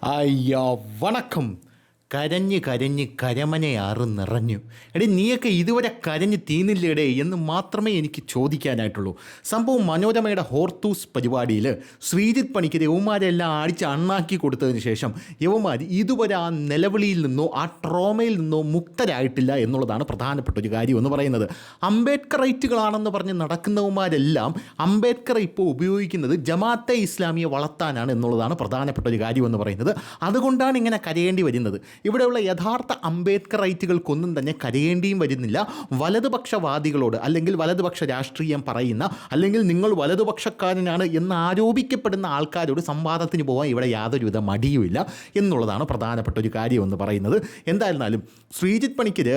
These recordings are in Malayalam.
അയ്യോ വണക്കം. കരഞ്ഞ് കരഞ്ഞ് കരമനയാറ് നിറഞ്ഞു. എടേ നീയൊക്കെ ഇതുവരെ കരഞ്ഞ് തീർന്നില്ലേടേ എന്ന് മാത്രമേ എനിക്ക് ചോദിക്കാനായിട്ടുള്ളൂ. സംഭവം മനോരമയുടെ ഹോർത്തൂസ് പരിപാടിയിൽ ശ്രീജിത്ത് പണിക്കർ യവന്മാരെല്ലാം അടിച്ച് അണ്ണാക്കി കൊടുത്തതിന് ശേഷം യവന്മാർ ഇതുവരെ ആ നിലവിളിയിൽ നിന്നോ ആ ട്രോമയിൽ നിന്നോ മുക്തരായിട്ടില്ല എന്നുള്ളതാണ് പ്രധാനപ്പെട്ട ഒരു കാര്യം എന്ന് പറയുന്നത്. അംബേദ്കറൈറ്റുകളാണെന്ന് പറഞ്ഞ് നടക്കുന്നവന്മാരെല്ലാം അംബേദ്കറെ ഇപ്പോൾ ഉപയോഗിക്കുന്നത് ജമാഅത്തെ ഇസ്ലാമിയെ വളർത്താനാണ് എന്നുള്ളതാണ് പ്രധാനപ്പെട്ട ഒരു കാര്യം എന്ന് പറയുന്നത്. അതുകൊണ്ടാണ് ഇങ്ങനെ കരയേണ്ടി വരുന്നത്. ഇവിടെയുള്ള യഥാർത്ഥ അംബേദ്കറൈറ്റുകൾക്കൊന്നും തന്നെ കരയേണ്ടിയും വരുന്നില്ല. വലതുപക്ഷവാദികളോട് അല്ലെങ്കിൽ വലതുപക്ഷ രാഷ്ട്രീയം പറയുന്ന അല്ലെങ്കിൽ നിങ്ങൾ വലതുപക്ഷക്കാരനാണ് എന്ന് ആരോപിക്കപ്പെടുന്ന ആൾക്കാരോട് സംവാദത്തിന് പോകാൻ ഇവിടെ യാതൊരുവിധ മടിയുമില്ല എന്നുള്ളതാണ് പ്രധാനപ്പെട്ട ഒരു കാര്യം എന്ന് പറയുന്നത്. എന്തായിരുന്നാലും ശ്രീജിത്ത് പണിക്കർ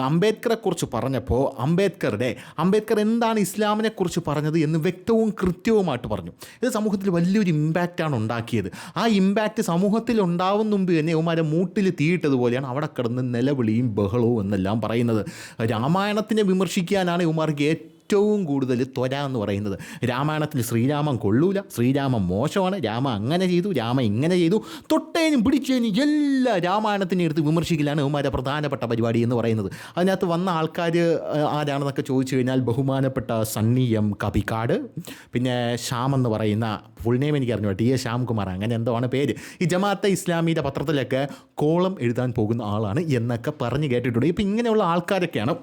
അംബേദ്കറെക്കുറിച്ച് പറഞ്ഞപ്പോൾ അംബേദ്കർ എന്താണ് ഇസ്ലാമിനെക്കുറിച്ച് പറഞ്ഞത് എന്ന് വ്യക്തവും കൃത്യവുമായിട്ട് പറഞ്ഞു. ഇത് സമൂഹത്തിൽ വലിയൊരു ഇമ്പാക്റ്റാണ് ഉണ്ടാക്കിയത്. ആ ഇമ്പാക്റ്റ് സമൂഹത്തിൽ ഉണ്ടാവുന്ന മുമ്പ് തന്നെ ഇവന്മാരെ മൂട്ടിൽ തീയിട്ടതുപോലെയാണ് അവിടെ കിടന്ന് നിലവിളിയും ബഹളവും എന്നെല്ലാം പറയുന്നത്. രാമായണത്തിനെ വിമർശിക്കാനാണ് ഇവന്മാർക്ക് ഏറ്റവും കൂടുതൽ ത്വര എന്ന് പറയുന്നത്. രാമായണത്തിൽ ശ്രീരാമൻ കൊള്ളൂല, ശ്രീരാമൻ മോശമാണ്, രാമ അങ്ങനെ ചെയ്തു, രാമ ഇങ്ങനെ ചെയ്തു, തൊട്ടേനും പിടിച്ചേനും എല്ലാ രാമായണത്തിനെ എടുത്ത് വിമർശിക്കലാണ് ഇവന്മാരുടെ പ്രധാനപ്പെട്ട പരിപാടി എന്ന് പറയുന്നത്. അതിനകത്ത് വന്ന ആൾക്കാർ ആരാണെന്നൊക്കെ ചോദിച്ചു കഴിഞ്ഞാൽ ബഹുമാനപ്പെട്ട സണ്ണി എം കപിക്കാട്, പിന്നെ ശ്യാം എന്ന് പറയുന്ന ഫുൾ നെയിം എനിക്ക് അറിഞ്ഞു, ടി എ ശ്യാംകുമാർ അങ്ങനെ എന്തോ ആണ് പേര്. ഈ ജമാഅത്തെ ഇസ്ലാമിയുടെ പത്രത്തിലൊക്കെ കോളം എഴുതാൻ പോകുന്ന ആളാണ് എന്നൊക്കെ പറഞ്ഞ് കേട്ടിട്ടുണ്ട്. ഇപ്പം ഇങ്ങനെയുള്ള ആൾക്കാരൊക്കെയാണ്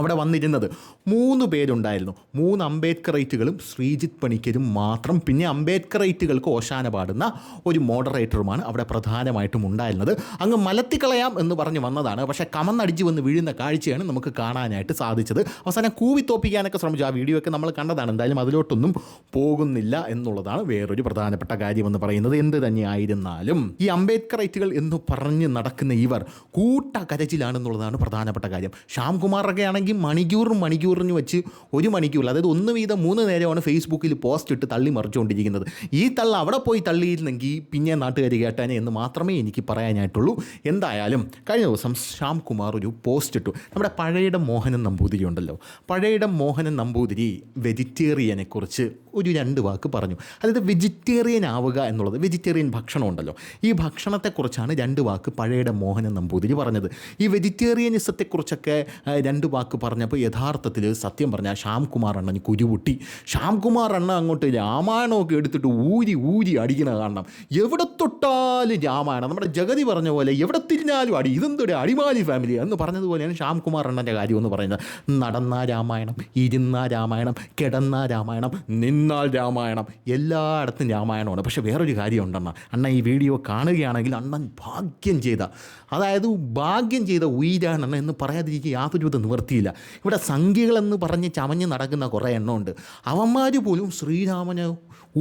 അവിടെ വന്നിരുന്നത്. 3 പേരുണ്ടായിരുന്നു. 3 അംബേദ്കറൈറ്റുകളും ശ്രീജിത്ത് പണിക്കരും മാത്രം. പിന്നെ അംബേദ്കറൈറ്റുകൾക്ക് ഓശാന പാടുന്ന ഒരു മോഡറേറ്ററുമാണ് അവിടെ പ്രധാനമായിട്ടും ഉണ്ടായിരുന്നത്. അങ്ങ് മലത്തിക്കളയാം എന്ന് പറഞ്ഞ് വന്നതാണ്, പക്ഷേ കമന്നടിച്ച് വന്ന് വീഴുന്ന കാഴ്ചയാണ് നമുക്ക് കാണാനായിട്ട് സാധിച്ചത്. അവസാനം കൂവിത്തോപ്പിക്കാനൊക്കെ ശ്രമിച്ചു. ആ വീഡിയോ ഒക്കെ നമ്മൾ കണ്ടതാണ്. എന്തായാലും അതിലോട്ടൊന്നും പോകുന്നില്ല എന്നുള്ളതാണ് വേറൊരു പ്രധാനപ്പെട്ട കാര്യമെന്ന് പറയുന്നത്. എന്ത് തന്നെയായിരുന്നാലും ഈ അംബേദ്കറൈറ്റുകൾ എന്ന് പറഞ്ഞ് നടക്കുന്ന ഇവർ കൂട്ടക്കരച്ചിലാണെന്നുള്ളതാണ് പ്രധാനപ്പെട്ട കാര്യം. ശ്യാംകുമാറൊക്കെ ആണെങ്കിൽ മണിക്കൂറിന് വെച്ച് 1 മണിക്കൂറിൽ, അതായത് 1 വീതം 3 നേരമാണ് ഫേസ്ബുക്കിൽ പോസ്റ്റ് ഇട്ട് തള്ളി മറിച്ചുകൊണ്ടിരിക്കുന്നത്. ഈ തള്ള അവിടെ പോയി തള്ളിയിരുന്നെങ്കിൽ പിന്നെ നാട്ടുകാർ കേട്ടാനേ എന്ന് മാത്രമേ എനിക്ക് പറയാനായിട്ടുള്ളൂ. എന്തായാലും കഴിഞ്ഞ ദിവസം ശ്യാംകുമാർ ഒരു പോസ്റ്റ് ഇട്ടു. നമ്മുടെ പഴയിടം മോഹനൻ നമ്പൂതിരി ഉണ്ടല്ലോ, പഴയിടം മോഹനൻ നമ്പൂതിരി വെജിറ്റേറിയനെക്കുറിച്ച് ഒരു 2 വാക്ക് പറഞ്ഞു. അതായത് വെജിറ്റേറിയൻ ആവുക എന്നുള്ളത്, വെജിറ്റേറിയൻ ഭക്ഷണം ഉണ്ടല്ലോ, ഈ ഭക്ഷണത്തെക്കുറിച്ചാണ് 2 വാക്ക് പഴയിടം മോഹനൻ നമ്പൂതിരി പറഞ്ഞത്. ഈ വെജിറ്റേറിയനിസത്തെക്കുറിച്ചൊക്കെ 2 വാക്ക് പറഞ്ഞപ്പോൾ യഥാർത്ഥത്തിൽ സത്യം പറഞ്ഞാൽ ശ്യാംകുമാർ അണ്ണന് കുരുപൊട്ടി. ശ്യാംകുമാർ അണ്ണ അങ്ങോട്ട് രാമായണമൊക്കെ എടുത്തിട്ട് ഊരി അടിക്കണ കാണണം. എവിടെ തൊട്ടാലും രാമായണം. നമ്മുടെ ജഗതി പറഞ്ഞ പോലെ എവിടെ തിരിഞ്ഞാലും അടി. ഇതെന്തൊരു അടിമാലി ഫാമിലി എന്ന് പറഞ്ഞതുപോലെയാണ് ശ്യാംകുമാർ അണ്ണൻ്റെ കാര്യം എന്ന് പറയുന്നത്. നടന്ന രാമായണം, ഇരുന്ന രാമായണം, കിടന്ന രാമായണം, നിന്നാൽ രാമായണം, എല്ലായിടത്തും രാമായണമാണ്. പക്ഷേ വേറൊരു കാര്യം ഉണ്ടെണ്ണ, അണ്ണ ഈ വീഡിയോ കാണുകയാണെങ്കിൽ അണ്ണൻ ഭാഗ്യം ചെയ്ത ഉയരാണെണ്ണ എന്ന് പറയാതിരിക്കുക യാതൊരുവിധ നിവൃത്തിയില്ല. ഇവിടെ സംഖ്യകളെന്ന് പറഞ്ഞ് ചമഞ്ഞ് നടക്കുന്ന കുറേ എണ്ണമുണ്ട്. അവന്മാർ പോലും ശ്രീരാമനെ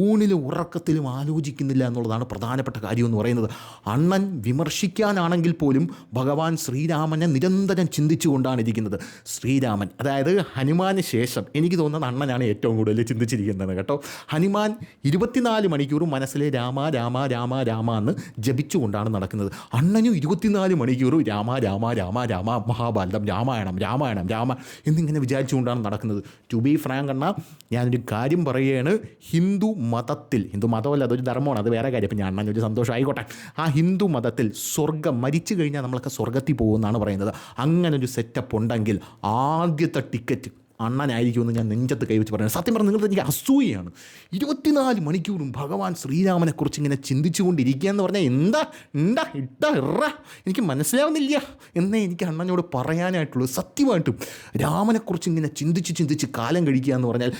ഊണിലും ഉറക്കത്തിലും ആലോചിക്കുന്നില്ല എന്നുള്ളതാണ് പ്രധാനപ്പെട്ട കാര്യം എന്ന് പറയുന്നത്. അണ്ണൻ വിമർശിക്കാനാണെങ്കിൽ പോലും ഭഗവാൻ ശ്രീരാമനെ നിരന്തരം ചിന്തിച്ചുകൊണ്ടാണ് ഇരിക്കുന്നത്. ശ്രീരാമൻ, അതായത് ഹനുമാന് ശേഷം എനിക്ക് തോന്നുന്നത് അണ്ണനാണ് ഏറ്റവും കൂടുതൽ ചിന്തിച്ചിരിക്കുന്നത് കേട്ടോ. ഹനുമാൻ 24 മണിക്കൂറും മനസ്സിലെ രാമ രാമ രാമ രാമ എന്ന് ജപിച്ചുകൊണ്ടാണ് നടക്കുന്നത്. അണ്ണനും 24 മണിക്കൂറും രാമ രാമ രാമ രാമ, മഹാഭാരതം, രാമായണം രാമായണം രാമ എന്നിങ്ങനെ വിചാരിച്ചുകൊണ്ടാണ് നടക്കുന്നത്. ടു ബി ഫ്രാങ്ക് അണ്ണ, ഞാനൊരു കാര്യം പറയുകയാണ്. ഹിന്ദു മതമല്ല, അതൊരു ധർമ്മമാണ്, അത് വേറെ കാര്യം. ഇപ്പം ഞാൻ അണ്ണനൊരു സന്തോഷം ആയിക്കോട്ടെ. ആ ഹിന്ദു മതത്തിൽ മരിച്ചു കഴിഞ്ഞാൽ നമ്മളൊക്കെ സ്വർഗ്ഗത്തിൽ പോകുമെന്നാണ് പറയുന്നത്. അങ്ങനൊരു സെറ്റപ്പ് ഉണ്ടെങ്കിൽ ആദ്യത്തെ ടിക്കറ്റ് അണ്ണനായിരിക്കുമെന്ന് ഞാൻ നെഞ്ചത്ത് കൈവച്ച് പറയുന്നത്. സത്യം പറഞ്ഞാൽ നിങ്ങൾക്ക് എനിക്ക് അസൂയാണ്. 24 മണിക്കൂറും ഭഗവാൻ ശ്രീരാമനെക്കുറിച്ച് ഇങ്ങനെ ചിന്തിച്ചുകൊണ്ടിരിക്കുക എന്ന് പറഞ്ഞാൽ എനിക്ക് മനസ്സിലാവുന്നില്ല എന്നേ എനിക്ക് അണ്ണനോട് പറയാനായിട്ടുള്ളൂ. സത്യമായിട്ടും രാമനെക്കുറിച്ച് ഇങ്ങനെ ചിന്തിച്ച് കാലം കഴിക്കുക എന്ന് പറഞ്ഞാൽ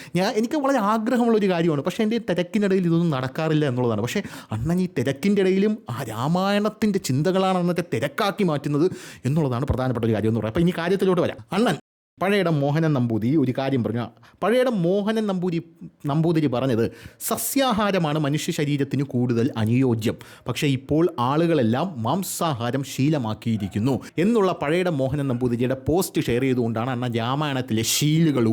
എനിക്ക് വളരെ ആഗ്രഹമുള്ളൊരു കാര്യമാണ്. പക്ഷേ എൻ്റെ തിരക്കിനിടയിൽ ഇതൊന്നും നടക്കാറില്ല എന്നുള്ളതാണ്. പക്ഷേ അണ്ണൻ ഈ തിരക്കിൻ്റെ ഇടയിലും ആ രാമായണത്തിൻ്റെ ചിന്തകളാണ് അന്നത്തെ തിരക്കാക്കി മാറ്റുന്നത് എന്നുള്ളതാണ് പ്രധാനപ്പെട്ട ഒരു കാര്യം എന്ന് പറയുന്നത്. അപ്പോൾ ഇനി കാര്യത്തിലോട്ട് വരാം. അണ്ണൻ പഴയിടം മോഹനൻ നമ്പൂതിരി ഒരു കാര്യം പറഞ്ഞു. പഴയിടം മോഹനൻ നമ്പൂതിരി പറഞ്ഞത് സസ്യാഹാരമാണ് മനുഷ്യ ശരീരത്തിന് കൂടുതൽ അനുയോജ്യം, പക്ഷേ ഇപ്പോൾ ആളുകളെല്ലാം മാംസാഹാരം ശീലമാക്കിയിരിക്കുന്നു എന്നുള്ള പഴയിടം മോഹനൻ നമ്പൂതിരിയുടെ പോസ്റ്റ് ഷെയർ ചെയ്തുകൊണ്ടാണ് അണ്ണ രാമായണത്തിലെ ശീലുകൾ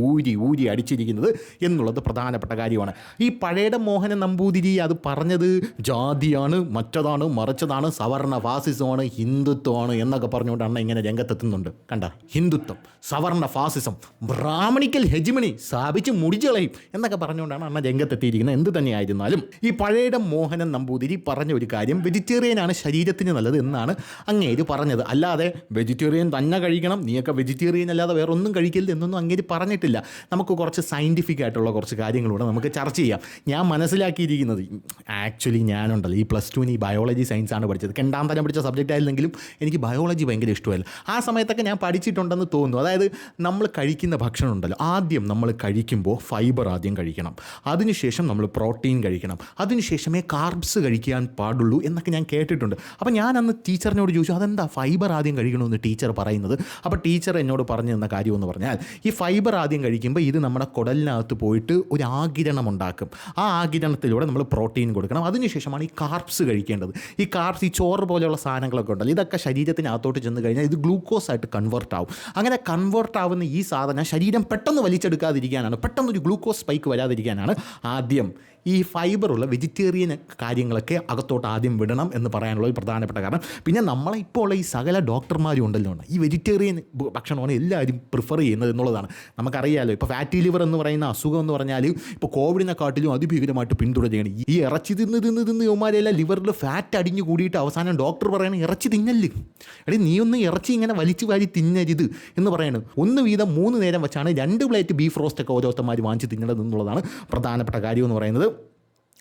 ഊരി അടിച്ചിരിക്കുന്നത് എന്നുള്ളത് പ്രധാനപ്പെട്ട കാര്യമാണ്. ഈ പഴയിടം മോഹനൻ നമ്പൂതിരി അത് പറഞ്ഞത് ജാതിയാണ്, മറ്റതാണ്, മറിച്ചതാണ്, സവർണ ഫാസിസമാണ്, ഹിന്ദുത്വമാണ് എന്നൊക്കെ പറഞ്ഞുകൊണ്ട് അണ്ണ ഇങ്ങനെ രംഗത്തെത്തുന്നുണ്ട്. കണ്ട, ഹിന്ദുത്വം, സവർണ ഫാസിസം, ബ്രാഹ്മണിക്കൽ ഹെജിമണി സ്ഥാപിച്ച് മുടിച്ചു കളയും എന്നൊക്കെ പറഞ്ഞുകൊണ്ടാണ് അണ്ണൻ രംഗത്തെത്തിയിരിക്കുന്നത്. എന്ത് തന്നെയായിരുന്നാലും ഈ പഴയുടെ മോഹനൻ നമ്പൂതിരി പറഞ്ഞ ഒരു കാര്യം, വെജിറ്റേറിയനാണ് ശരീരത്തിന് നല്ലത് എന്നാണ് അങ്ങേര് പറഞ്ഞത്. അല്ലാതെ വെജിറ്റേറിയൻ തന്നെ കഴിക്കണം, നീയൊക്കെ വെജിറ്റേറിയൻ അല്ലാതെ വേറെ ഒന്നും കഴിക്കരുത് എന്നൊന്നും അങ്ങേര് പറഞ്ഞിട്ടില്ല. നമുക്ക് കുറച്ച് സയൻറ്റിഫിക് ആയിട്ടുള്ള കുറച്ച് കാര്യങ്ങളൂടെ നമുക്ക് ചർച്ച ചെയ്യാം. ഞാൻ മനസ്സിലാക്കിയിരിക്കുന്നത്, ആക്ച്വലി ഞാനുണ്ടല്ലോ ഈ +2 ഈ ബയോളജി സയൻസാണ് പഠിച്ചത്. 2ാം തരം പഠിച്ച സബ്ജക്റ്റ് ആയിരുന്നെങ്കിലും എനിക്ക് ബയോളജി ഭയങ്കര ഇഷ്ടമല്ല. ആ സമയത്തൊക്കെ ഞാൻ പഠിച്ചിട്ടുണ്ടെന്ന് തോന്നുന്നു. അതായത് നമ്മൾ കഴിക്കുന്ന ഭക്ഷണം ഉണ്ടല്ലോ, ആദ്യം നമ്മൾ കഴിക്കുമ്പോൾ ഫൈബർ ആദ്യം കഴിക്കണം, അതിനുശേഷം നമ്മൾ പ്രോട്ടീൻ കഴിക്കണം, അതിനുശേഷമേ കാർബ്സ് കഴിക്കാൻ പാടുള്ളൂ എന്നൊക്കെ ഞാൻ കേട്ടിട്ടുണ്ട്. അപ്പോൾ ഞാൻ അന്ന് ടീച്ചറിനോട് ചോദിച്ചു, അതെന്താ ഫൈബർ ആദ്യം കഴിക്കണമെന്ന് ടീച്ചർ പറയുന്നത്? അപ്പോൾ ടീച്ചർ എന്നോട് പറഞ്ഞു തന്ന കാര്യമെന്ന് പറഞ്ഞാൽ, ഈ ഫൈബർ ആദ്യം കഴിക്കുമ്പോൾ ഇത് നമ്മുടെ കുടലിനകത്ത് പോയിട്ട് ഒരു ആഗിരണം ഉണ്ടാക്കും. ആ ആഗിരണത്തിലൂടെ നമ്മൾ പ്രോട്ടീൻ കൊടുക്കണം, അതിനുശേഷമാണ് ഈ കാർബ്സ് കഴിക്കേണ്ടത്. ഈ കാർബ്സ്, ഈ ചോറ് പോലെയുള്ള സാധനങ്ങളൊക്കെ ഉണ്ടല്ലോ, ഇതൊക്കെ ശരീരത്തിനകത്തോട്ട് ചെന്ന് കഴിഞ്ഞാൽ ഇത് ഗ്ലൂക്കോസായിട്ട് കൺവേർട്ട് ആവും. അങ്ങനെ കൺവേർട്ട് ആവുന്ന ഈ സാധനം ശരീരം പെട്ടെന്ന് വലിച്ചെടുക്കാതിരിക്കാനാണ്, പെട്ടെന്നൊരു ഗ്ലൂക്കോസ് സ്പൈക്ക് വരാതിരിക്കാനാണ് ആദ്യം ഈ ഫൈബറുള്ള വെജിറ്റേറിയൻ കാര്യങ്ങളൊക്കെ അകത്തോട്ട് ആദ്യം വിടണം എന്ന് പറയാനുള്ള ഒരു പ്രധാനപ്പെട്ട കാരണം. പിന്നെ നമ്മളെ ഇപ്പോൾ ഉള്ള ഈ സകല ഡോക്ടർമാരും ഉണ്ടല്ലോ, ഈ വെജിറ്റേറിയൻ ഭക്ഷണമാണ് എല്ലാവരും പ്രിഫർ ചെയ്യുന്നത് എന്നുള്ളതാണ്. നമുക്കറിയാമല്ലോ, ഇപ്പോൾ ഫാറ്റി ലിവർ എന്ന് പറയുന്ന അസുഖം എന്ന് പറഞ്ഞാൽ ഇപ്പോൾ കോവിഡിനെക്കാട്ടിലും അതിഭീകരമായിട്ട് പിന്തുടരുകയാണ്. ഈ ഇറച്ചി തിന്ന് ഇവന്മാരെല്ലാം ലിവറിൽ ഫാറ്റ് അടിഞ്ഞു കൂടിയിട്ട് അവസാനം ഡോക്ടർ പറയണ ഇറച്ചി തിന്നല്ല്, നീ ഒന്ന് ഇറച്ചി ഇങ്ങനെ വലിച്ചു വാരി തിന്നരുത് എന്ന് പറയണം. 1 വീതം 3 നേരം വെച്ചാണ് 2 പ്ലേറ്റ് ബീഫ് റോസ്റ്റൊക്കെ ഓരോരുത്തന്മാർ വാങ്ങിച്ച് തിന്നണത് എന്നുള്ളതാണ് പ്രധാനപ്പെട്ട കാര്യം എന്ന് പറയുന്നത്.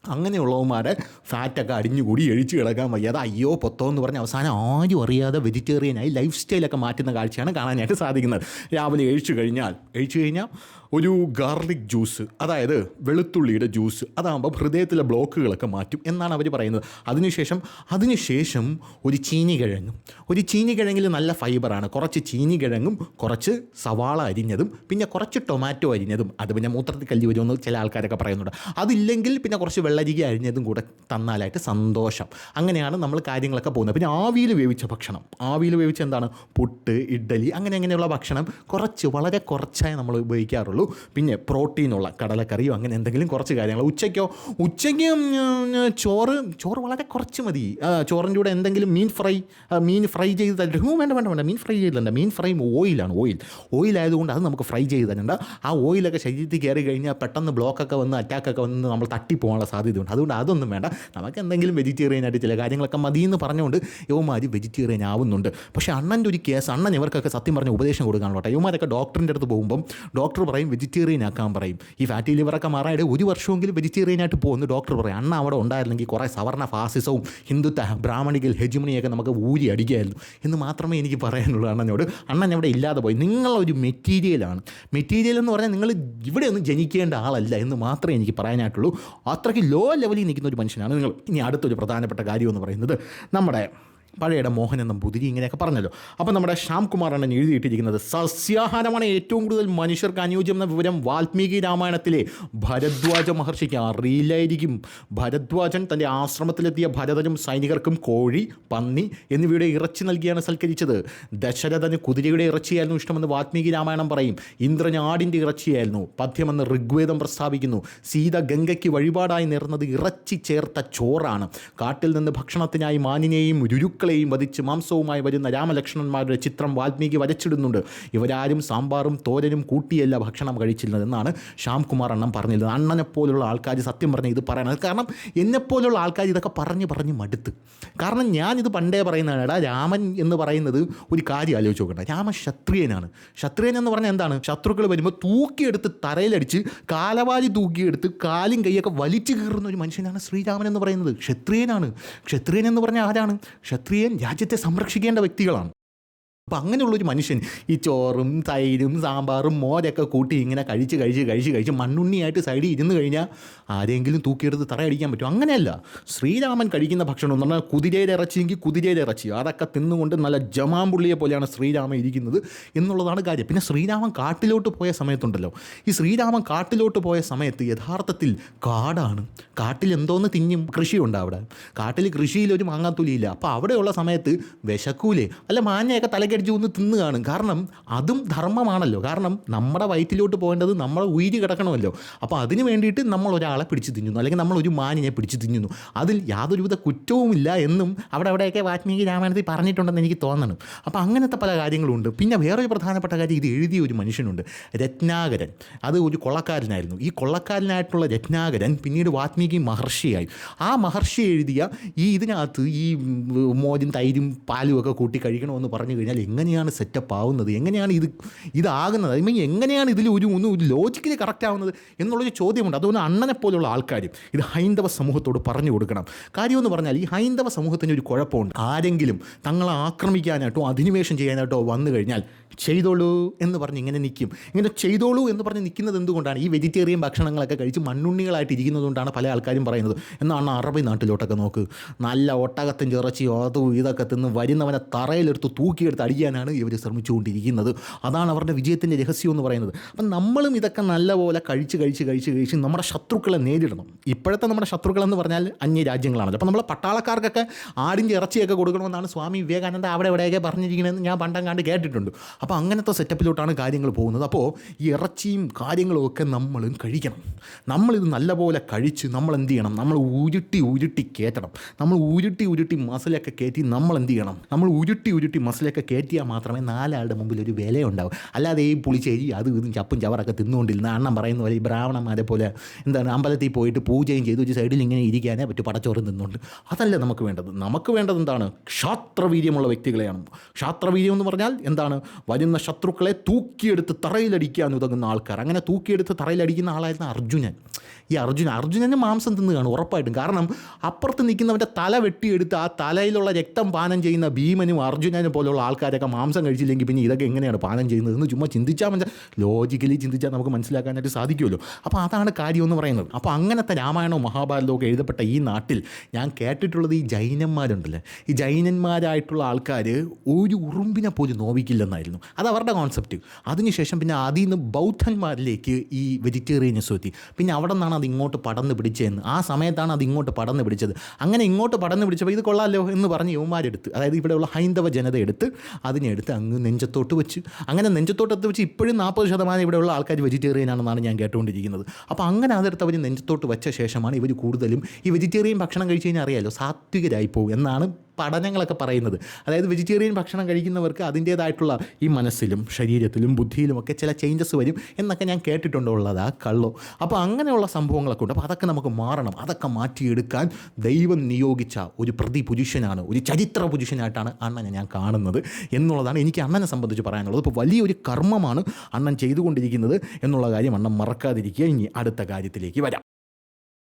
അങ്ങനെയുള്ളവന്മാരെ ഫാറ്റൊക്കെ അടിഞ്ഞുകൂടി എഴിച്ച് കിടക്കാൻ വയ്യാതെ അയ്യോ പൊത്തോ എന്ന് പറഞ്ഞ് അവസാനം ആരും അറിയാതെ വെജിറ്റേറിയനായി ലൈഫ് സ്റ്റൈലൊക്കെ മാറ്റുന്ന കാഴ്ചയാണ് കാണാനായിട്ട് സാധിക്കുന്നത്. രാവിലെ എഴിച്ചു കഴിഞ്ഞാൽ ഒരു ഗാർലിക് ജ്യൂസ്, അതായത് വെളുത്തുള്ളിയുടെ ജ്യൂസ്, അതാകുമ്പോൾ ഹൃദയത്തിലെ ബ്ലോക്കുകളൊക്കെ മാറ്റും എന്നാണ് അവർ പറയുന്നത്. അതിനുശേഷം ഒരു ചീനിക്കിഴങ്ങിൽ നല്ല ഫൈബറാണ്. കുറച്ച് ചീനിക്കിഴങ്ങും കുറച്ച് സവാള അരിഞ്ഞതും പിന്നെ കുറച്ച് ടൊമാറ്റോ അരിഞ്ഞതും, അത് പിന്നെ മൂത്രത്തിൽ കല്ലി വരുമെന്ന് ചില ആൾക്കാരൊക്കെ പറയുന്നുണ്ട്. അതില്ലെങ്കിൽ പിന്നെ കുറച്ച് വെള്ളരിക്ക അരിഞ്ഞതും കൂടെ തന്നാലായിട്ട് സന്തോഷം. അങ്ങനെയാണ് നമ്മൾ കാര്യങ്ങളൊക്കെ പോകുന്നത്. പിന്നെ ആവിയിൽ വേവിച്ച ഭക്ഷണം, എന്താണ് പുട്ട്, ഇഡ്ഡലി, അങ്ങനെയുള്ള ഭക്ഷണം വളരെ കുറച്ചായി നമ്മൾ ഉപയോഗിക്കാറുള്ളൂ. പിന്നെ പ്രോട്ടീനുള്ള കടലക്കറിയോ അങ്ങനെ എന്തെങ്കിലും കുറച്ച് കാര്യങ്ങൾ. ഉച്ചയ്ക്ക് ചോറ് വളരെ കുറച്ച് മതി. ചോറിൻ്റെ കൂടെ എന്തെങ്കിലും മീൻ ഫ്രൈ ചെയ്ത് തരും. വേണ്ട, മീൻ ഫ്രൈ ചെയ്തില്ല. മീൻ ഫ്രൈ ഓയിലായതുകൊണ്ട് അത് നമുക്ക് ഫ്രൈ ചെയ്ത് തരണ്ട. ആ ഓയിലൊക്കെ ശരീരത്തിൽ കയറി കഴിഞ്ഞാൽ പെട്ടെന്ന് ബ്ലോക്കൊക്കെ വന്ന് അറ്റാക്കൊക്കെ വന്ന് നമ്മൾ തട്ടിപ്പോകാനുള്ള സാധ്യതയുണ്ട്. അതുകൊണ്ട് അതൊന്നും വേണ്ട, നമുക്ക് എന്തെങ്കിലും വെജിറ്റേറിയനായിട്ട് ചില കാര്യങ്ങളൊക്കെ മതി എന്ന് പറഞ്ഞുകൊണ്ട് യുവമാർ വെജിറ്റേറിയൻ ആവുന്നുണ്ട്. പക്ഷേ അണ്ണൻ്റെ ഒരു കേസ്, അണ്ണൻ ഇവർക്കൊക്കെ സത്യം പറഞ്ഞ ഉപദേശം കൊടുക്കാനുള്ള കേട്ടോ. യുവമാരൊക്കെ ഡോക്ടറിൻ്റെ അടുത്ത് പോകുമ്പം ഡോക്ടർ പറയും വെജിറ്റേറിയൻ ആക്കാൻ പറയും. ഈ ഫാറ്റി ലിവറൊക്കെ മാറാനായിട്ട് 1 വർഷമെങ്കിലും വെജിറ്റേറിയനായിട്ട് പോകുന്നു ഡോക്ടർ പറയും. അണ്ണ അവിടെ ഉണ്ടായിരുന്നെങ്കിൽ കുറേ സവർണ ഫാസിസവും ഹിന്ദുത്വ ബ്രാഹ്മണികൽ ഹെജിമണിയൊക്കെ നമുക്ക് ഊരി അടിക്കായിരുന്നു എന്ന് മാത്രമേ എനിക്ക് പറയാനുള്ളൂ അണ്ണനോട്. അണ്ണൻ അവിടെ ഇല്ലാതെ പോയി. നിങ്ങളൊരു മെറ്റീരിയലാണ്. മെറ്റീരിയൽ എന്ന് പറഞ്ഞാൽ നിങ്ങൾ ഇവിടെ ഒന്നും ജനിക്കേണ്ട ആളല്ല എന്ന് മാത്രമേ എനിക്ക് പറയാനായിട്ടുള്ളൂ. അത്രയ്ക്ക് ലോ ലെവലിൽ നിൽക്കുന്ന ഒരു മനുഷ്യനാണ് നിങ്ങൾ. ഇനി അടുത്തൊരു പ്രധാനപ്പെട്ട കാര്യം എന്ന് പറയുന്നത്, നമ്മുടെ പഴയുടെ മോഹനൻ നമ്പൂതിരി ഇങ്ങനെയൊക്കെ പറഞ്ഞല്ലോ. അപ്പം നമ്മുടെ ശ്യാം കുമാർ അണ്ണൻ എഴുതിയിട്ടിരിക്കുന്നത്, സസ്യാഹാരമാണ് ഏറ്റവും കൂടുതൽ മനുഷ്യർക്ക് അനുയോജ്യം എന്ന വിവരം വാൽമീകി രാമായണത്തിലെ ഭരദ്വാജ മഹർഷിക്ക് അറിയില്ലായിരിക്കും. ഭരദ്വാജൻ തൻ്റെ ആശ്രമത്തിലെത്തിയ ഭരതനും സൈനികർക്കും കോഴി, പന്നി എന്നിവയുടെ ഇറച്ചി നൽകിയാണ് സൽക്കരിച്ചത്. ദശരഥന് കുതിരയുടെ ഇറച്ചിയായിരുന്നു ഇഷ്ടമെന്ന് വാൽമീകി രാമായണം പറയും. ഇന്ദ്രന് ആടിൻ്റെ ഇറച്ചിയായിരുന്നു പഥ്യമെന്ന് ഋഗ്വേദം പ്രസ്താവിക്കുന്നു. സീത ഗംഗയ്ക്ക് വഴിപാടായി നേർന്നത് ഇറച്ചി ചേർത്ത ചോറാണ്. കാട്ടിൽ നിന്ന് ഭക്ഷണത്തിനായി മാനിനെയും രുരുക്കളെയും വധിച്ച് മാംസവുമായി വരുന്ന രാമലക്ഷ്മണന്മാരുടെ ചിത്രം വാൽമീകി വരച്ചിടുന്നുണ്ട്. ഇവരാരും സാമ്പാറും തോരനും കൂട്ടിയല്ല ഭക്ഷണം കഴിച്ചിരുന്നതെന്നാണ് ശ്യാം കുമാർ അണ്ണൻ പറഞ്ഞിരുന്നത്. അണ്ണനെപ്പോലുള്ള ആൾക്കാർ സത്യം പറഞ്ഞ് ഇത് പറയണത്. കാരണം എന്നെപ്പോലുള്ള ആൾക്കാർ ഇതൊക്കെ പറഞ്ഞ് മടുത്ത്. കാരണം ഞാനിത് പണ്ടേ പറയുന്നതാണ്. രാമൻ എന്ന് പറയുന്നത് ഒരു കാര്യം ആലോചിച്ച് നോക്കട്ടെ. രാമൻ ക്ഷത്രിയനാണ്. ക്ഷത്രിയൻ എന്ന് പറഞ്ഞാൽ എന്താണ്? ശത്രുക്കൾ വരുമ്പോൾ തൂക്കിയെടുത്ത് തറയിലടിച്ച് കാലവാലി തൂക്കിയെടുത്ത് കാലും കൈയൊക്കെ വലിച്ചു കീറുന്ന ഒരു മനുഷ്യനാണ് ശ്രീരാമൻ എന്ന് പറയുന്നത്. ക്ഷത്രിയൻ എന്ന് പറഞ്ഞാൽ ആരാണ്? ക്ഷത്രിയൻ രാജ്യത്തെ സംരക്ഷിക്കേണ്ട വ്യക്തികളാണ്. അപ്പോൾ അങ്ങനെയുള്ളൊരു മനുഷ്യൻ ഈ ചോറും തൈരും സാമ്പാറും മോരൊക്കെ കൂട്ടി ഇങ്ങനെ കഴിച്ച് മണ്ണുണ്ണിയായിട്ട് സൈഡിൽ ഇരുന്ന് കഴിഞ്ഞാൽ ആരെങ്കിലും തൂക്കിയെടുത്ത് തറയടിക്കാൻ പറ്റും? അങ്ങനെയല്ല. ശ്രീരാമൻ കഴിക്കുന്ന ഭക്ഷണം എന്ന് പറഞ്ഞാൽ കുതിരയുടെ ഇറച്ചിയെങ്കിൽ കുതിരയുടെ ഇറച്ചി, അതൊക്കെ തിന്നുകൊണ്ട് നല്ല ജമാമ്പുള്ളിയെ പോലെയാണ് ശ്രീരാമൻ ഇരിക്കുന്നത് എന്നുള്ളതാണ് കാര്യം. പിന്നെ ശ്രീരാമൻ കാട്ടിലോട്ട് പോയ സമയത്തുണ്ടല്ലോ, ഈ ശ്രീരാമൻ കാട്ടിലോട്ട് പോയ സമയത്ത് യഥാർത്ഥത്തിൽ കാടാണ്. കാട്ടിൽ എന്തോന്ന് തിന്നും? കൃഷിയുണ്ട് അവിടെ. കാട്ടിൽ കൃഷിയിലൊരു മാങ്ങാത്തുലിയില്ല. അപ്പോൾ അവിടെയുള്ള സമയത്ത് വിശക്കൂലേ? അല്ല മാഞ്ഞയൊക്കെ തലയ്ക്ക് അടിച്ച് ഒന്ന് തിന്ന് കാണും. കാരണം അതും ധർമ്മമാണല്ലോ. കാരണം നമ്മുടെ വയറ്റിലോട്ട് പോകേണ്ടത് നമ്മളെ ഉയിര് കിടക്കണമല്ലോ. അപ്പോൾ അതിന് വേണ്ടിയിട്ട് നമ്മൾ ഒരാളെ പിടിച്ച് തിന്നുന്നു, അല്ലെങ്കിൽ നമ്മൾ ഒരു മാനിനെ പിടിച്ച് തിന്നുന്നു. അതിൽ യാതൊരുവിധ കുറ്റവുമില്ല എന്നും അവിടെയൊക്കെ വാൽമീകി രാമായണത്തിൽ പറഞ്ഞിട്ടുണ്ടെന്ന് എനിക്ക് തോന്നണം. അപ്പോൾ അങ്ങനത്തെ പല കാര്യങ്ങളുണ്ട്. പിന്നെ വേറൊരു പ്രധാനപ്പെട്ട കാര്യം, ഇത് എഴുതിയ ഒരു മനുഷ്യനുണ്ട്, രത്നാകരൻ. അത് ഒരു കൊള്ളക്കാരനായിരുന്നു. ഈ കൊള്ളക്കാരനായിട്ടുള്ള രത്നാകരൻ പിന്നീട് വാൽമീകി മഹർഷിയായി. ആ മഹർഷി എഴുതിയ ഇതിനകത്ത് ഈ മോരും തൈരും പാലും ഒക്കെ കൂട്ടി കഴിക്കണമെന്ന് പറഞ്ഞു കഴിഞ്ഞാൽ എങ്ങനെയാണ് സെറ്റപ്പ് ആവുന്നത്, എങ്ങനെയാണ് ഇതാകുന്നത്, ഐ മീൻ എങ്ങനെയാണ് ഇതിൽ ഒരു ലോജിക്കലി കറക്റ്റ് ആവുന്നത് എന്നുള്ളൊരു ചോദ്യമുണ്ട്. അതുകൊണ്ട് അണ്ണനെ പോലുള്ള ആൾക്കാർ ഇത് ഹൈന്ദവ സമൂഹത്തോട് പറഞ്ഞു കൊടുക്കണം. കാര്യമെന്ന് പറഞ്ഞാൽ ഈ ഹൈന്ദവ സമൂഹത്തിന് ഒരു കുഴപ്പമുണ്ട്. ആരെങ്കിലും തങ്ങളെ ആക്രമിക്കാനായിട്ടോ അധിനിവേശം ചെയ്യാനായിട്ടോ വന്നു കഴിഞ്ഞാൽ ചെയ്തോളൂ എന്ന് പറഞ്ഞ് ഇങ്ങനെ നിൽക്കും. ഇങ്ങനെ ചെയ്തോളൂ എന്ന് പറഞ്ഞ് നിൽക്കുന്നത് എന്തുകൊണ്ടാണ്? ഈ വെജിറ്റേറിയൻ ഭക്ഷണങ്ങളൊക്കെ കഴിച്ച് മണ്ണുണ്ണികളായിട്ട് ഇരിക്കുന്നതുകൊണ്ടാണ് പല ആൾക്കാരും പറയുന്നത്. എന്നാണ് അറബി നാട്ടിലോട്ടൊക്കെ നോക്ക്, നല്ല ഒട്ടകത്തിൻ്റെ ഇറച്ചിയോ അതും ഇതൊക്കെ തിന്ന് വരുന്നവനെ തറയിലെടുത്ത് തൂക്കിയെടുത്ത് അടിക്കാനാണ് ഇവർ ശ്രമിച്ചുകൊണ്ടിരിക്കുന്നത്. അതാണ് അവരുടെ വിജയത്തിൻ്റെ രഹസ്യം എന്ന് പറയുന്നത്. അപ്പം നമ്മളും ഇതൊക്കെ നല്ലപോലെ കഴിച്ച് നമ്മുടെ ശത്രുക്കളെ നേരിടണം. ഇപ്പോഴത്തെ നമ്മുടെ ശത്രുക്കളെന്ന് പറഞ്ഞാൽ അന്യരാജ്യങ്ങളാണല്ലോ. അപ്പം നമ്മളെ പട്ടാളക്കാർക്കൊക്കെ ആടിൻ്റെ ഇറച്ചിയൊക്കെ കൊടുക്കണമെന്നാണ് സ്വാമി വിവേകാനന്ദ അവിടെ എവിടെയൊക്കെ പറഞ്ഞിരിക്കണമെന്ന് ഞാൻ പണ്ടങ്ങാണ്ട് കേട്ടിട്ടുണ്ട്. അപ്പോൾ അങ്ങനത്തെ സെറ്റപ്പിലോട്ടാണ് കാര്യങ്ങൾ പോകുന്നത്. അപ്പോൾ ഈ ഇറച്ചിയും കാര്യങ്ങളും ഒക്കെ നമ്മളും കഴിക്കണം. നമ്മളിത് നല്ലപോലെ കഴിച്ച് നമ്മൾ എന്ത് ചെയ്യണം? നമ്മൾ ഉരുട്ടി കയറ്റണം. നമ്മൾ ഉരുട്ടി മസിലൊക്കെ കയറ്റി നമ്മൾ എന്ത് ചെയ്യണം? നമ്മൾ ഉരുട്ടി മസിലൊക്കെ കയറ്റിയാൽ മാത്രമേ നാലാളുടെ മുമ്പിൽ ഒരു വിലയുണ്ടാവും. അല്ലാതെ ഈ പുളിശ്ശേരി അത് ഇതും ചപ്പും ചവറൊക്കെ തിന്നുകൊണ്ടിരുന്ന അണ്ണം പറയുന്ന പോലെ ഈ ബ്രാഹ്മണന്മാരെ പോലെ അമ്പലത്തിൽ പോയിട്ട് പൂജയും ചെയ്ത് ഒരു സൈഡിൽ ഇങ്ങനെ ഇരിക്കാനേ പറ്റും, പടച്ചോറും തിന്നുകൊണ്ട്. അതല്ല നമുക്ക് വേണ്ടത്. നമുക്ക് വേണ്ടത് എന്താണ്? ക്ഷാത്രവീര്യമുള്ള വ്യക്തികളെയാണ്. ക്ഷാത്രവീര്യം എന്ന് പറഞ്ഞാൽ എന്താണ്? വരുന്ന ശത്രുക്കളെ തൂക്കിയെടുത്ത് തറയിലടിക്കാൻ ഉതകുന്ന ആൾക്കാർ. അങ്ങനെ തൂക്കിയെടുത്ത് തറയിലടിക്കുന്ന ആളായിരുന്നു അർജുനൻ. ഈ അർജുനന് മാംസം തിന്ന് കാണും ഉറപ്പായിട്ടും. കാരണം അപ്പുറത്ത് നിൽക്കുന്നവൻ്റെ തല വെട്ടിയെടുത്ത് ആ തലയിലുള്ള രക്തം പാനം ചെയ്യുന്ന ഭീമനും അർജുനനും പോലുള്ള ആൾക്കാരൊക്കെ മാംസം കഴിച്ചില്ലെങ്കിൽ പിന്നെ ഇതൊക്കെ എങ്ങനെയാണ് പാനം ചെയ്യുന്നത് എന്ന് ചുമ്മാ ചിന്തിച്ചാൽ ലോജിക്കലി ചിന്തിച്ചാൽ നമുക്ക് മനസ്സിലാക്കാനായിട്ട് സാധിക്കുമല്ലോ. അപ്പോൾ അതാണ് കാര്യം എന്ന് പറയുന്നത്. അപ്പോൾ അങ്ങനത്തെ രാമായണവും മഹാഭാരതവും ഒക്കെ എഴുതപ്പെട്ട ഈ നാട്ടിൽ ഞാൻ കേട്ടിട്ടുള്ളത് ഈ ജൈനന്മാരുണ്ടല്ലേ, ഈ ജൈനന്മാരായിട്ടുള്ള ആൾക്കാർ ഒരു ഉറുമ്പിനെ പോലും നോവിക്കില്ലെന്നായിരുന്നു. അത് അവരുടെ കോൺസെപ്റ്റ്. അതിനുശേഷം പിന്നെ അതിൽ നിന്ന് ബൗദ്ധന്മാരിലേക്ക് ഈ വെജിറ്റേറിയനിസം എത്തി. പിന്നെ അവിടെ നിന്നാണ് അത് ഇങ്ങോട്ട് പടർന്ന് പിടിച്ചതെന്ന്. ആ സമയത്താണ് അത് ഇങ്ങോട്ട് പടർന്ന് പിടിച്ചത്. അങ്ങനെ ഇങ്ങോട്ട് പടർന്ന് പിടിച്ചപ്പോൾ ഇത് കൊള്ളാമല്ലോ എന്ന് പറഞ്ഞ് യുവമാരെടുത്ത്, അതായത് ഇവിടെയുള്ള ഹൈന്ദവ ജനത എടുത്ത് അതിനെടുത്ത് അങ്ങ് നെഞ്ചത്തോട്ട് വെച്ച്, അങ്ങനെ നെഞ്ചത്തോട്ടത്ത് വെച്ച് ഇപ്പോഴും 40% ഇവിടെയുള്ള ആൾക്കാർ വെജിറ്റേറിയൻ ആണെന്നാണ് ഞാൻ കേട്ടുകൊണ്ടിരിക്കുന്നത്. അപ്പോൾ അങ്ങനെ അതെടുത്ത് അവർ നെഞ്ചത്തോട്ട് വെച്ച ശേഷമാണ് ഇവർ കൂടുതലും ഈ വെജിറ്റേറിയൻ ഭക്ഷണം കഴിച്ച് കഴിഞ്ഞാൽ അറിയാമല്ലോ സാത്വികരായി പോകും എന്നാണ് പഠനങ്ങളൊക്കെ പറയുന്നത്. അതായത് വെജിറ്റേറിയൻ ഭക്ഷണം കഴിക്കുന്നവർക്ക് അതിൻ്റേതായിട്ടുള്ള ഈ മനസ്സിലും ശരീരത്തിലും ബുദ്ധിയിലുമൊക്കെ ചില ചേഞ്ചസ് വരും എന്നൊക്കെ ഞാൻ കേട്ടിട്ടുണ്ടുള്ളതാ കള്ളോ. അപ്പോൾ അങ്ങനെയുള്ള സംഭവങ്ങളൊക്കെ ഉണ്ട്. അപ്പോൾ അതൊക്കെ നമുക്ക് മാറണം. അതൊക്കെ മാറ്റിയെടുക്കാൻ ദൈവം നിയോഗിച്ച ഒരു പ്രതിപുരുഷനാണ്, ഒരു ചരിത്ര പുരുഷനായിട്ടാണ് അണ്ണനെ ഞാൻ കാണുന്നത് എന്നുള്ളതാണ് എനിക്ക് അണ്ണനെ സംബന്ധിച്ച് പറയാനുള്ളത്. ഇപ്പോൾ വലിയൊരു കർമ്മമാണ് അണ്ണൻ ചെയ്തുകൊണ്ടിരിക്കുന്നത് എന്നുള്ള കാര്യം അണ്ണൻ മറക്കാതിരിക്കുക. ഇനി അടുത്ത കാര്യത്തിലേക്ക് വരാം.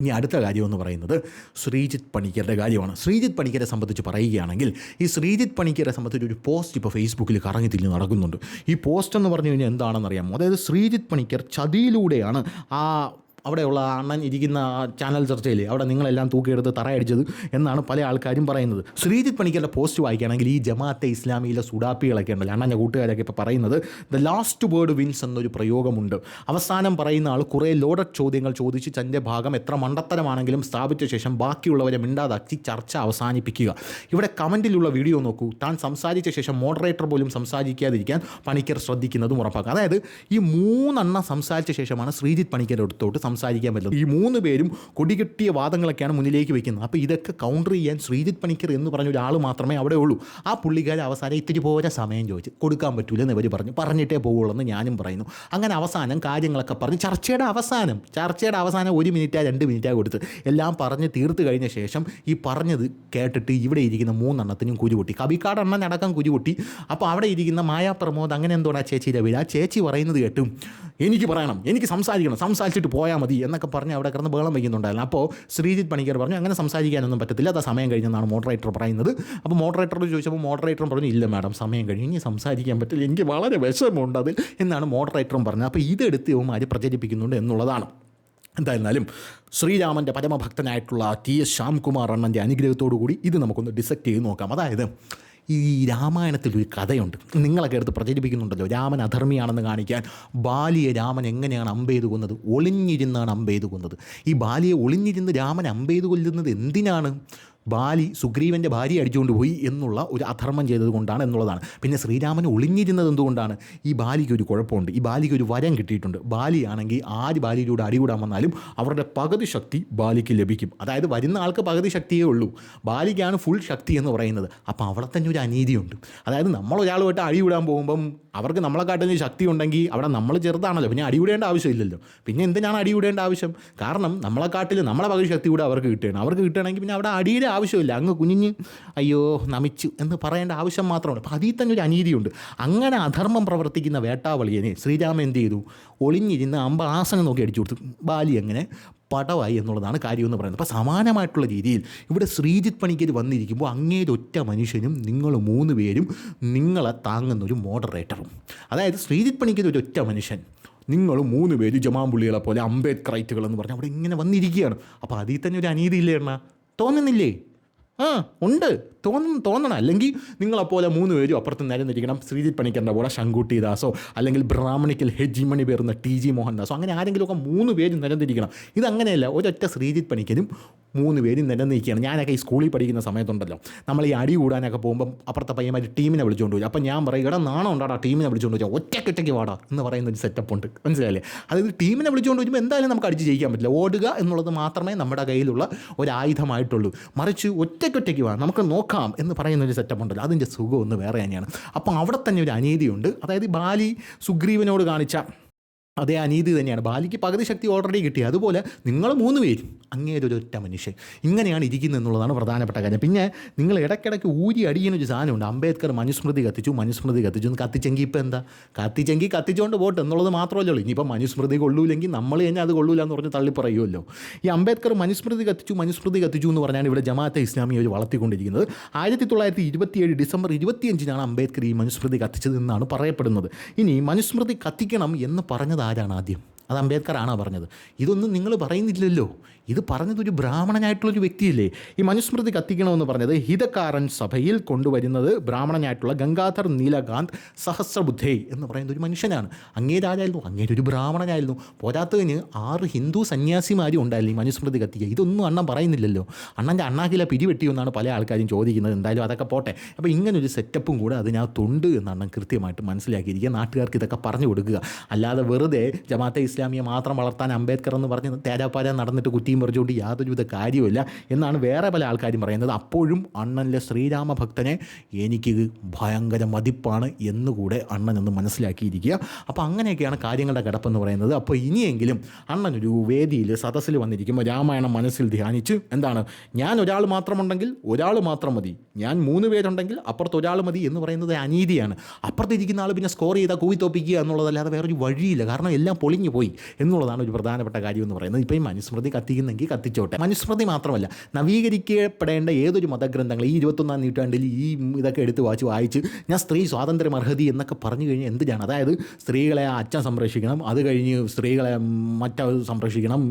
ഇനി അടുത്ത കാര്യം എന്ന് പറയുന്നത് ശ്രീജിത്ത് പണിക്കരുടെ കാര്യമാണ്. ശ്രീജിത്ത് പണിക്കരെ സംബന്ധിച്ച് പറയുകയാണെങ്കിൽ, ഈ ശ്രീജിത്ത് പണിക്കരെ സംബന്ധിച്ച് ഒരു പോസ്റ്റ് ഇപ്പോൾ ഫേസ്ബുക്കിൽ കറങ്ങിത്തിരിഞ്ഞ് നടക്കുന്നുണ്ട്. ഈ പോസ്റ്റ് എന്ന് പറഞ്ഞു കഴിഞ്ഞാൽ എന്താണെന്നറിയാമോ? അതായത് ശ്രീജിത്ത് പണിക്കർ ചതിയിലൂടെയാണ് അവിടെയുള്ള അണ്ണൻ ഇരിക്കുന്ന ചാനൽ ചർച്ചയിൽ അവിടെ നിങ്ങളെല്ലാം തൂക്കിയെടുത്ത് തറയടിച്ചത് എന്നാണ് പല ആൾക്കാരും പറയുന്നത്. ശ്രീജിത്ത് പണിക്കരുടെ പോസ്റ്റ് വായിക്കുകയാണെങ്കിൽ ഈ ജമാഅത്തെ ഇസ്ലാമിയിലെ സുഡാപ്പികളൊക്കെ ഉണ്ടല്ലോ, അണ്ണൻ്റെ കൂട്ടുകാരൊക്കെ ഇപ്പോൾ പറയുന്നത് ദ ലാസ്റ്റ് വേർഡ് വിൻസ് എന്നൊരു പ്രയോഗമുണ്ട്. അവസാനം പറയുന്ന ആൾ കുറേ ലോഡഡ് ചോദ്യങ്ങൾ ചോദിച്ച് തൻ്റെ ഭാഗം എത്ര മണ്ടത്തരമാണെങ്കിലും സ്ഥാപിച്ച ശേഷം ബാക്കിയുള്ളവരെ മിണ്ടാതാക്കി ചർച്ച അവസാനിപ്പിക്കുക. ഇവിടെ കമൻറ്റിലുള്ള വീഡിയോ നോക്കൂ. താൻ സംസാരിച്ച ശേഷം മോഡറേറ്റർ പോലും സംസാരിക്കാതിരിക്കാൻ പണിക്കർ ശ്രദ്ധിക്കുന്നതും ഉറപ്പാക്കുക. അതായത് ഈ 3 എണ്ണം സംസാരിച്ച ശേഷമാണ് ശ്രീജിത്ത് പണിക്കരുടെ അടുത്തോട്ട് സംസാരിക്കാൻ പറ്റുന്നത്. ഈ 3 പേരും കൊടികെട്ടിയ വാദങ്ങളൊക്കെയാണ് മുന്നിലേക്ക് വയ്ക്കുന്നത്. അപ്പോൾ ഇതൊക്കെ കൗണ്ടർ ചെയ്യാൻ ശ്രീജിത്ത് പണിക്കർ എന്ന് പറഞ്ഞ ഒരാൾ മാത്രമേ അവിടെ ഉള്ളൂ. ആ പുള്ളിക്കാരൻ അവസാനം ഇത്തിരി പോലെ സമയം ചോദിച്ച് കൊടുക്കാൻ പറ്റൂലെന്ന് ഇവർ പറഞ്ഞിട്ടേ പോവുള്ളൂ എന്ന് ഞാനും പറയുന്നു. അങ്ങനെ അവസാനം കാര്യങ്ങളൊക്കെ പറഞ്ഞ് ചർച്ചയുടെ അവസാനം 1 മിനിറ്റാ 2 മിനിറ്റാ കൊടുത്ത് എല്ലാം പറഞ്ഞ് തീർത്ത് കഴിഞ്ഞ ശേഷം ഈ പറഞ്ഞത് കേട്ടിട്ട് ഇവിടെ ഇരിക്കുന്ന 3 എണ്ണത്തിനും കുരുപൊട്ടി. കവിക്കാട് എണ്ണൻ അടക്കം കുരുപൊട്ടി. അപ്പോൾ അവിടെ ഇരിക്കുന്ന മായാ പ്രമോദ് അങ്ങനെ എന്തോടാ ചേച്ചിയുടെ വീട്, ആ ചേച്ചി പറയുന്നത് കേട്ടും എനിക്ക് പറയണം, എനിക്ക് സംസാരിച്ചിട്ട് പോയാൽ മതി എന്നൊക്കെ പറഞ്ഞ് അവിടെ കിടന്ന് ബഹളം വയ്ക്കുന്നുണ്ടായിരുന്നു. അപ്പോൾ ശ്രീജിത്ത് പണിക്കർ പറഞ്ഞു അങ്ങനെ സംസാരിക്കാനൊന്നും പറ്റത്തില്ല, അത് സമയം കഴിഞ്ഞെന്നാണ് മോഡറേറ്റർ പറയുന്നത്. അപ്പോൾ മോഡറേറ്ററോട് ചോദിച്ചപ്പോൾ മോഡറേറ്ററും പറഞ്ഞു ഇല്ല മാഡം സമയം കഴിഞ്ഞ് ഇനി സംസാരിക്കാൻ പറ്റില്ല, എനിക്ക് വളരെ വിഷമമുണ്ട് അതിൽ എന്നാണ് മോഡറേറ്ററും പറഞ്ഞത്. അപ്പോൾ ഇതെടുത്ത് ഇവന്മാർ പ്രചരിപ്പിക്കുന്നുണ്ട് എന്നുള്ളതാണ്. എന്തായിരുന്നാലും ശ്രീരാമൻ്റെ പരമഭക്തനായിട്ടുള്ള TS ശ്യാംകുമാർ അണ്ണൻ്റെ അനുഗ്രഹത്തോടു കൂടി ഇത് നമുക്കൊന്ന് ഡിസക്റ്റ് ചെയ്ത് നോക്കാം. അതായത് ഈ രാമായണത്തിലൊരു കഥയുണ്ട്, നിങ്ങളൊക്കെ എടുത്ത് പ്രചരിപ്പിക്കുന്നുണ്ടല്ലോ, രാമൻ അധർമ്മിയാണെന്ന് കാണിക്കാൻ ബാലിയെ രാമൻ എങ്ങനെയാണ് അമ്പെയ്ത് കൊന്നത്? ഒളിഞ്ഞിരുന്നാണ് അമ്പെയ്ത് കൊന്നത്. ഈ ബാലിയെ ഒളിഞ്ഞിരുന്ന് രാമൻ അമ്പെയ്ത് കൊല്ലുന്നത് എന്തിനാണ്? ബാലി സുഗ്രീവൻ്റെ ഭാര്യ അടിച്ചുകൊണ്ട് പോയി എന്നുള്ള ഒരു അധർമ്മം ചെയ്തത് കൊണ്ടാണ് എന്നുള്ളതാണ്. പിന്നെ ശ്രീരാമൻ ഒളിഞ്ഞിരുന്നത് എന്തുകൊണ്ടാണ്? ഈ ബാലിക്ക് ഒരു കുഴപ്പമുണ്ട്, ഈ ബാലിക്ക് ഒരു വരം കിട്ടിയിട്ടുണ്ട്. ബാലിയാണെങ്കിൽ ആര് ബാലിയിലൂടെ അടികൂടാൻ വന്നാലും അവരുടെ പകുതി ശക്തി ബാലിക്ക് ലഭിക്കും. അതായത് വരുന്ന ആൾക്ക് പകുതി ശക്തിയേ ഉള്ളൂ, ബാലിക്കാണ് ഫുൾ ശക്തി എന്ന് പറയുന്നത്. അപ്പോൾ അവിടെ തന്നെ ഒരു അനീതിയുണ്ട്. അതായത് നമ്മൾ ഒരാളുമായിട്ട് അടികൂടാൻ പോകുമ്പം അവർക്ക് നമ്മളെക്കാട്ടിൽ ശക്തി ഉണ്ടെങ്കിൽ അവിടെ നമ്മൾ ചെറുതാണല്ലോ, പിന്നെ അടികൂടേണ്ട ആവശ്യമില്ലല്ലോ. പിന്നെ എന്തിനാണ് അടികൂടേണ്ട ആവശ്യം? കാരണം നമ്മളെക്കാട്ടിൽ നമ്മളെ പകുതി ശക്തി കൂടെ അവർക്ക് കിട്ടുകയാണ്. അവർക്ക് കിട്ടുകയാണെങ്കിൽ പിന്നെ അവിടെ അടിയുടെ ആവശ്യമില്ല, അങ്ങ് കുഞ്ഞിഞ്ഞ് അയ്യോ നമിച്ചു എന്ന് പറയേണ്ട ആവശ്യം മാത്രമാണ്. അപ്പോൾ അതിൽ തന്നെ ഒരു അനീതിയുണ്ട്. അങ്ങനെ അധർമ്മം പ്രവർത്തിക്കുന്ന വേട്ടാവളിയനെ ശ്രീരാമൻ എന്ത് ചെയ്തു? ഒളിഞ്ഞിരുന്ന് അമ്പാസനം നോക്കി അടിച്ചു കൊടുത്തു. ബാലി അങ്ങനെ പടവായി എന്നുള്ളതാണ് കാര്യമെന്ന് പറയുന്നത്. അപ്പോൾ സമാനമായിട്ടുള്ള രീതിയിൽ ഇവിടെ ശ്രീജിത്ത് പണിക്കർ വന്നിരിക്കുമ്പോൾ അങ്ങേരൊറ്റ മനുഷ്യനും നിങ്ങൾ 3 പേരും നിങ്ങളെ താങ്ങുന്നൊരു മോഡറേറ്ററും. അതായത് ശ്രീജിത്ത് പണിക്കർ ഒരു ഒറ്റ മനുഷ്യൻ, നിങ്ങൾ 3 പേര് ജമാമ്പുള്ളികളെ പോലെ അംബേദ്കറൈറ്റുകൾ എന്ന് പറഞ്ഞാൽ അവിടെ ഇങ്ങനെ വന്നിരിക്കുകയാണ്. അപ്പോൾ അതിൽ തന്നെ ഒരു അനീതി ഇല്ലേ എണ്ണ? തോന്നുന്നില്ലേ? ഉണ്ട്, തോന്നണം. അല്ലെങ്കിൽ നിങ്ങളെപ്പോലെ 3 പേരും അപ്പുറത്ത് നിരന്നിരിക്കണം. ശ്രീജിത്ത് പണിക്കറിൻ്റെ പോലെ ശങ്കുട്ടി ദാസോ അല്ലെങ്കിൽ ബ്രാഹ്മണിക്കൽ ഹെജിമണി പേരുന്ന TG മോഹൻദാസോ അങ്ങനെ ആരെങ്കിലുമൊക്കെ 3 പേരും നിരന്നിരിക്കണം. ഇതങ്ങനെയല്ല, ഒരൊറ്റ ശ്രീജിത്ത് പണിക്കരും 3 പേരും നിരന്നിരിക്കുകയാണ്. ഞാനൊക്കെ ഈ സ്കൂളിൽ പഠിക്കുന്ന സമയത്തുണ്ടല്ലോ, നമ്മൾ ഈ അടി കൂടാനൊക്കെ പോകുമ്പം അപ്പുറത്തെ പയ്യന്മാർ ടീമിനെ വിളിച്ചുകൊണ്ട് വരും. അപ്പം ഞാൻ പറയും, ഇവിടെ നാണം ഉണ്ടാടാ ടീമിനെ വിളിച്ചുകൊണ്ട് വരാം, ഒറ്റയ്ക്കൊറ്റയ്ക്ക് വാടാ എന്ന് പറയുന്ന ഒരു സെറ്റപ്പ് ഉണ്ട്, മനസ്സിലായില്ലേ? അതായത് ടീമിനെ വിളിച്ചുകൊണ്ട് വരുമ്പോൾ എന്തായാലും നമുക്ക് അടിച്ച് ജയിക്കാൻ പറ്റില്ല. ഓടുക എന്നുള്ളത് മാത്രമേ നമ്മുടെ കയ്യിലുള്ള ഒരു ആയുധമായിട്ടുള്ളൂ. മറിച്ച് ഒറ്റയ്ക്കൊറ്റയ്ക്ക് വാ, നമുക്ക് നോക്കാം എന്ന് പറയുന്നൊരു സെറ്റപ്പ് ഉണ്ടല്ലോ, അതിൻ്റെ സുഖം ഒന്ന് വേറെ തന്നെയാണ്. അപ്പം അവിടെ തന്നെ ഒരു അനീതിയുണ്ട്. അതായത് ബാലി സുഗ്രീവനോട് കാണിച്ച അതേ അനീതി തന്നെയാണ്. ബാലിക്ക് പകുതി ശക്തി ഓൾറെഡി കിട്ടി. അതുപോലെ നിങ്ങൾ 3 പേരും അങ്ങേരൊരൊറ്റ മനുഷ്യൻ ഇങ്ങനെയാണ് ഇരിക്കുന്നത് എന്നുള്ളതാണ് പ്രധാനപ്പെട്ട കാര്യം. പിന്നെ നിങ്ങൾ ഇടയ്ക്കിടയ്ക്ക് ഊരി അടിയുന്നൊരു സാധനമുണ്ട്. അംബേദ്കർ മനുസ്മൃതി കത്തിച്ചു എന്ന് കത്തിച്ചെങ്കിൽ ഇപ്പം എന്താ? കത്തിച്ചുകൊണ്ട് പോട്ട് എന്നുള്ളത് മാത്രമല്ലേ ഉള്ളൂ. ഇനിയിപ്പോൾ മനുസ്മൃതി കൊള്ളൂല്ലെങ്കിൽ നമ്മൾ തന്നെ അത് കൊള്ളൂല എന്ന് പറഞ്ഞ് തള്ളി പറയുമല്ലോ. ഈ അംബേദ്കർ മനുസ്മൃതി കത്തിച്ചു എന്ന് പറഞ്ഞാണ് ഇവിടെ ജമാഅത്തെ ഇസ്ലാമി അവർ വളർത്തിക്കൊണ്ടിരിക്കുന്നത്. 1927 ഡിസംബർ 25 അംബേദ്കർ ഈ മനുസ്മൃതി കത്തിച്ചത് എന്നാണ് പറയപ്പെടുന്നത്. ഇനി മനുസ്മൃതി കത്തിക്കണം എന്ന് പറഞ്ഞത് ആരാണ് ആദ്യം? അത് അംബേദ്കറാണോ പറഞ്ഞത്? ഇതൊന്നും നിങ്ങൾ പറയുന്നില്ലല്ലോ. ഇത് പറഞ്ഞതൊരു ബ്രാഹ്മണനായിട്ടുള്ളൊരു വ്യക്തിയല്ലേ. ഈ മനുസ്മൃതി കത്തിക്കണമെന്ന് പറഞ്ഞത് ഹിതകാരൻ സഭയിൽ കൊണ്ടുവരുന്നത് ബ്രാഹ്മണനായിട്ടുള്ള ഗംഗാധർ നീലകാന്ത് സഹസ്രബുദ്ധേ എന്ന് പറയുന്ന ഒരു മനുഷ്യനാണ്. അങ്ങേരായിരുന്നു, അങ്ങേരൊരു ബ്രാഹ്മണനായിരുന്നു. പോരാത്തതിന് 6 ഹിന്ദു സന്യാസിമാരും ഉണ്ടായിരുന്നു ഈ മനുസ്മൃതി കത്തിക്കുക. ഇതൊന്നും അണ്ണൻ പറയുന്നില്ലല്ലോ. അണ്ണൻ്റെ അണ്ണാക്കില പിരിവെട്ടിയെന്നാണ് പല ആൾക്കാരും ചോദിക്കുന്നത്. എന്തായാലും അതൊക്കെ പോട്ടെ. അപ്പോൾ ഇങ്ങനൊരു സെറ്റപ്പും കൂടെ അതിനകത്തുണ്ട് എന്ന് അണ്ണൻ കൃത്യമായിട്ട് മനസ്സിലാക്കിയിരിക്കുക. നാട്ടുകാർക്ക് ഇതൊക്കെ പറഞ്ഞു കൊടുക്കുക. അല്ലാതെ വെറുതെ ജമാഅത്തെ ഇസ്ലാമിയെ മാത്രം വളർത്താൻ അംബേദ്കർ എന്ന് പറഞ്ഞ് തേരാപ്പാര നടന്നിട്ട് കുറ്റിയും പറിച്ചുകൊണ്ട് യാതൊരുവിധ കാര്യമില്ല എന്നാണ് വേറെ പല ആൾക്കാരും പറയുന്നത്. അപ്പോഴും അണ്ണനിലെ ശ്രീരാമ ഭക്തനെ എനിക്ക് ഭയങ്കര മതിപ്പാണ് എന്നുകൂടെ അണ്ണൻ ഒന്ന് മനസ്സിലാക്കിയിരിക്കുക. അപ്പോൾ അങ്ങനെയൊക്കെയാണ് കാര്യങ്ങളുടെ കിടപ്പെന്ന് പറയുന്നത്. അപ്പോൾ ഇനിയെങ്കിലും അണ്ണനൊരു വേദിയിൽ സദസ്സിൽ വന്നിരിക്കുമ്പോൾ രാമായണം മനസ്സിൽ ധ്യാനിച്ച് എന്താണ്, ഞാൻ ഒരാൾ മാത്രമുണ്ടെങ്കിൽ ഒരാൾ മാത്രം മതി, ഞാൻ 3 പേരുണ്ടെങ്കിൽ അപ്പുറത്ത് ഒരാൾ മതി എന്ന് പറയുന്നത് അനീതിയാണ്. അപ്പുറത്തിരിക്കുന്ന ആൾ പിന്നെ സ്കോർ ചെയ്താൽ കൂവിത്തോപ്പിക്കുക എന്നുള്ളതല്ലാതെ വേറൊരു വഴിയില്ല. കാരണം എല്ലാം പൊളിഞ്ഞു പോയി എന്നുള്ളതാണ് ഒരു പ്രധാനപ്പെട്ട കാര്യം എന്ന് പറയുന്നത്. ഇപ്പോൾ ഈ മനുസ്മൃതി കത്തിക്കുന്നെങ്കിൽ കത്തിച്ചോട്ടെ. മനുസ്മൃതി മാത്രമല്ല, നവീകരിക്കപ്പെടേണ്ട ഏതൊരു മതഗ്രന്ഥങ്ങൾ ഈ 21-ാം നൂറ്റാണ്ടിൽ ഈ ഇതൊക്കെ എടുത്ത് വായിച്ച് ഞാൻ സ്ത്രീ സ്വാതന്ത്ര്യം അർഹതി എന്നൊക്കെ പറഞ്ഞു കഴിഞ്ഞാൽ എന്തിനാണ്? അതായത് സ്ത്രീകളെ അച്ഛൻ സംരക്ഷിക്കണം, അത് കഴിഞ്ഞ് സ്ത്രീകളെ മറ്റവർ സംരക്ഷിക്കണം,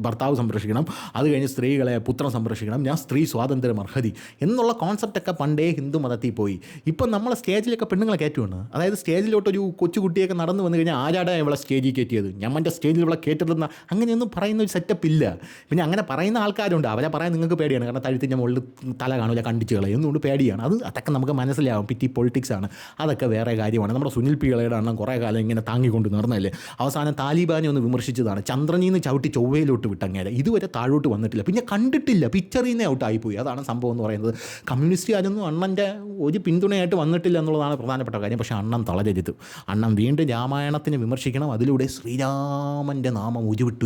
ഭർത്താവ് സംരക്ഷിക്കണം, അത് കഴിഞ്ഞ് സ്ത്രീകളെ പുത്രൻ സംരക്ഷിക്കണം, ഞാൻ സ്ത്രീ സ്വാതന്ത്ര്യം അർഹതി എന്നുള്ള കോൺസെപ്റ്റൊക്കെ പണ്ടേ ഹിന്ദു മതത്തിൽ പോയി. ഇപ്പം നമ്മളെ സ്റ്റേജിലൊക്കെ പെണ്ണുങ്ങളെ കയറ്റുവാണ്. അതായത് സ്റ്റേജിലോട്ടൊരു കൊച്ചുകുട്ടിയൊക്കെ നടന്നു വന്നു കഴിഞ്ഞാൽ ആരാടാ ഇവളെ സ്റ്റേജിൽ കയറ്റിയത്, ഞമ്മൻ്റെ സ്റ്റേജിൽ ഇവളെ കയറ്റരുതെന്ന അങ്ങനെയൊന്നും പറയുന്ന ഒരു സെറ്റപ്പ് ഇല്ല. പിന്നെ അങ്ങനെ പറയുന്ന ആൾക്കാരുണ്ട്, അവരെ പറയാൻ നിങ്ങൾക്ക് പേടിയാണ്. കാരണം തഴുത്തിൻ്റെ മുകളിൽ തല കാണില്ല, കണ്ടിച്ച് കളയും എന്നുകൊണ്ട് പേടിയാണ്. അതൊക്കെ നമുക്ക് മനസ്സിലാവും. പിറ്റി പൊളിറ്റിക്സാണ്, അതൊക്കെ വേറെ കാര്യമാണ്. നമ്മുടെ സുനിൽ പി ഇളയുടെ അണ്ണം കുറേ കാലം ഇങ്ങനെ താങ്ങിക്കൊണ്ട് നടന്നല്ലേ. അവസാനം താലിബാനെ ഒന്ന് വിമർശിച്ചതാണ്, ചന്ദ്രനിൽ നിന്ന് ചവിട്ടി ചൊവ്വയിലോട്ട് വിട്ടങ്ങേരെ ഇതുവരെ താഴോട്ട് വന്നിട്ടില്ല, പിന്നെ കണ്ടിട്ടില്ല, പിക്ചറിൽ നിന്നേ ഔട്ടായിപ്പോയി. അതാണ് സംഭവം എന്ന് പറയുന്നത്. കമ്മ്യൂണിസ്റ്റുകാരൊന്നും അണ്ണൻ്റെ ഒരു പിന്തുണയായിട്ട് വന്നിട്ടില്ല എന്നുള്ളതാണ് പ്രധാനപ്പെട്ട കാര്യം. പക്ഷേ അണ്ണൻ തളരരുത്. അണ്ണൻ വീണ്ടും രാമായണത്തിനെ വിമർശിക്കണം. അതിലൂടെ ശ്രീരാമൻ്റെ നാമം ഉരുവിട്ട്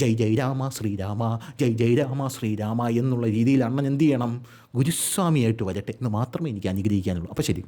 ജയ് ജയ് രാമ ശ്രീരാമ, ജയ് ജയ് രാമ ശ്രീരാമ എന്നുള്ള രീതിയിൽ അണ്ണൻ എന്ത് ചെയ്യണം? ഗുരുസ്വാമിയായിട്ട് വരട്ടെ എന്ന് മാത്രമേ എനിക്ക് അനുഗ്രഹിക്കാനുള്ളൂ. അപ്പോൾ ശരി.